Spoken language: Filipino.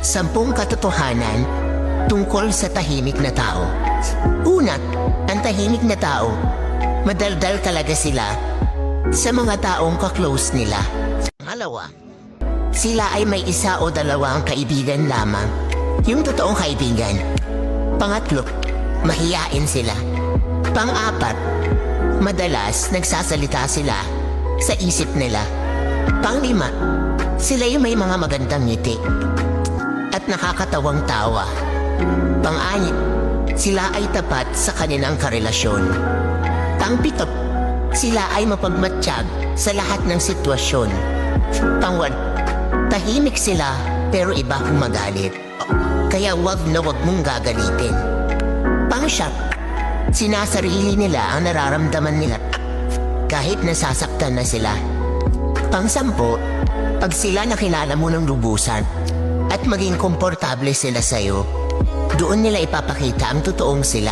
10 katotohanan tungkol sa tahimik na tao. Una, ang tahimik na tao, madaldal talaga sila sa mga taong ka-close nila. Pangalawa, sila ay may 1 o 2 kaibigan lamang, yung totoong kaibigan. Pangatlo, mahiyain sila. Pang-apat, madalas nagsasalita sila sa isip nila. Pang-5, sila yung may mga magandang ngiti at nakakatawang tawa. Pang-6, sila ay tapat sa kanilang karelasyon. Pang-7, sila ay mapagmatsyag sa lahat ng sitwasyon. Pang-8, tahimik sila pero iba kung magalit. Kaya wag na wag mong gagalitin. Pang-9, sinasarili nila ang nararamdaman nila kahit nasasaktan na sila. Pang-10, pag sila nakilala mo ng lubusan at maging komportable sila sa'yo, doon nila ipapakita ang totoong sila.